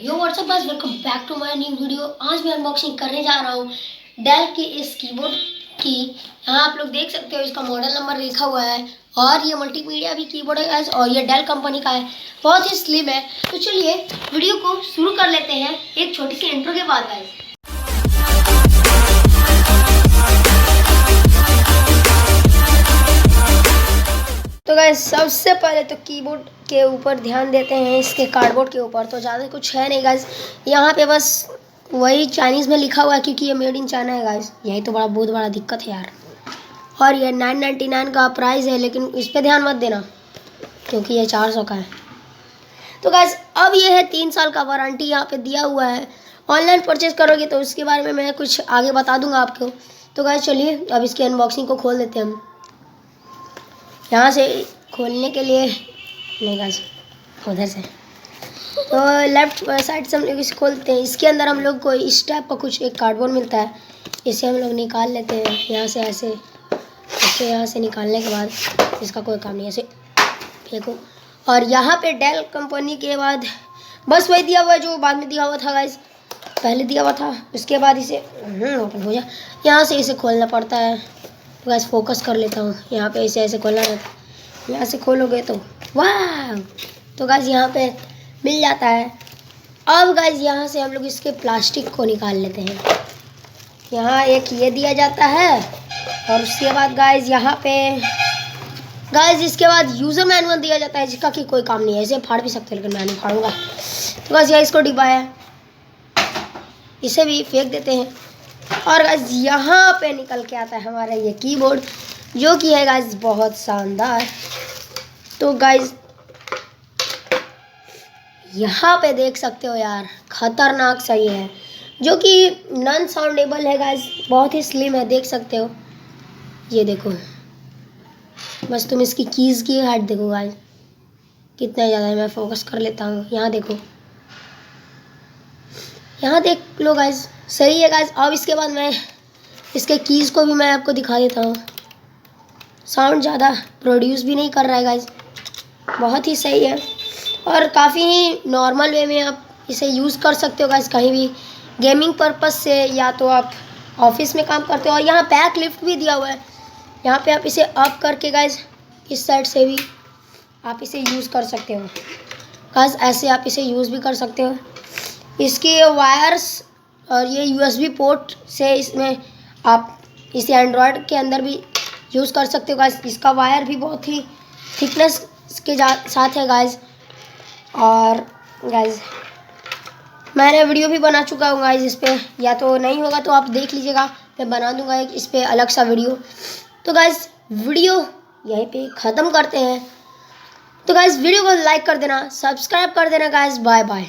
Yo what's up guys, welcome back to my new video. आज मैं unboxing करने जा रहा हूँ डेल के इस कीबोर्ड की। यहाँ आप लोग देख सकते हो, इसका मॉडल नंबर लिखा हुआ है और ये मल्टीमीडिया भी कीबोर्ड है गाइस और ये डेल कंपनी का है, बहुत ही स्लिम है। तो चलिए वीडियो को शुरू कर लेते हैं एक छोटी सी इंट्रो के बाद गाइस। तो गाइस सबसे पहले तो कीबोर्ड के ऊपर ध्यान देते हैं, इसके कार्डबोर्ड के ऊपर। तो ज़्यादा कुछ है नहीं गाइस, यहाँ पे बस वही चाइनीज़ में लिखा हुआ है क्योंकि ये मेड इन चाइना है गाइस। यही तो बहुत बड़ा दिक्कत है यार। और ये 999 का प्राइस है, लेकिन इस पर ध्यान मत देना क्योंकि ये 400 का है। तो गाइस अब ये है 3 साल का वारंटी यहाँ पे दिया हुआ है। ऑनलाइन परचेज करोगे तो उसके बारे में मैं कुछ आगे बता दूंगा आपको। तो गाइस चलिए अब इसकी अनबॉक्सिंग को खोल देते हैं हम। यहाँ से खोलने के लिए नहीं गाइस, उधर से तो लेफ्ट साइड से हम लोग इसे खोलते हैं। इसके अंदर हम लोग को इस टाइप का कुछ एक कार्डबोर्ड मिलता है, इसे हम लोग निकाल लेते हैं यहाँ से। ऐसे यहाँ से निकालने के बाद इसका कोई काम नहीं, ऐसे फेंको। और यहाँ पे डेल कंपनी के बाद बस वही दिया हुआ है जो बाद में दिया हुआ था गाइस, पहले दिया हुआ था। उसके बाद इसे ओपन हो जाए, यहाँ से इसे खोलना पड़ता है। तो गाइस फोकस कर लेता हूँ, यहाँ पे इसे ऐसे खोलना रहता है। यहाँ से खोलोगे तो वाह, तो गाइस यहाँ पे मिल जाता है। अब गाइस यहाँ से हम लोग इसके प्लास्टिक को निकाल लेते हैं। यहाँ एक ये दिया जाता है और उसके बाद गाइस यहाँ पे गाइस इसके बाद यूज़र मैनुअल दिया जाता है, जिसका कि कोई काम नहीं है। इसे फाड़ भी सकते हो लेकिन मैं नहीं फाड़ूंगा। तो गाइस यहाँ इसको डिब्बा है, इसे भी फेंक देते हैं। और गाइस यहाँ पे निकल के आता है हमारा ये कीबोर्ड, जो कि है गाइस बहुत शानदार। तो गाइस यहाँ पे देख सकते हो यार, खतरनाक सही है, जो कि नॉन साउंडेबल है गाइस, बहुत ही स्लिम है, देख सकते हो। ये देखो, बस तुम इसकी कीज़ की हाइट देखो गाइस कितना ज़्यादा है। मैं फोकस कर लेता हूँ, यहाँ देखो, यहाँ देख लो गाइस, सही है गाइस। अब इसके बाद मैं इसके कीज़ को भी मैं आपको दिखा देता हूँ। साउंड ज़्यादा प्रोड्यूस भी नहीं कर रहा है गाइस, बहुत ही सही है और काफ़ी ही नॉर्मल वे में आप इसे यूज़ कर सकते हो गाइस, कहीं भी गेमिंग पर्पस से, या तो आप ऑफिस में काम करते हो। और यहाँ बैक लिफ्ट भी दिया हुआ है, यहाँ पे आप इसे अप करके गाइस इस साइड से भी आप इसे यूज़ कर सकते हो गाइस, ऐसे आप इसे यूज़ भी कर सकते हो। इसके वायर्स और ये USB पोर्ट से इसमें आप इसे एंड्रॉयड के अंदर भी यूज़ कर सकते हो गाइस। इसका वायर भी बहुत ही थिकनेस के साथ है गाइस। और गाइस मैंने वीडियो भी बना चुका हूँ गाइस इस पर, या तो नहीं होगा तो आप देख लीजिएगा, मैं बना दूंगा एक इस पर अलग सा वीडियो। तो गाइस वीडियो यहीं पे ख़त्म करते हैं। तो गाइस वीडियो को लाइक कर देना, सब्सक्राइब कर देना गाइस। Bye bye.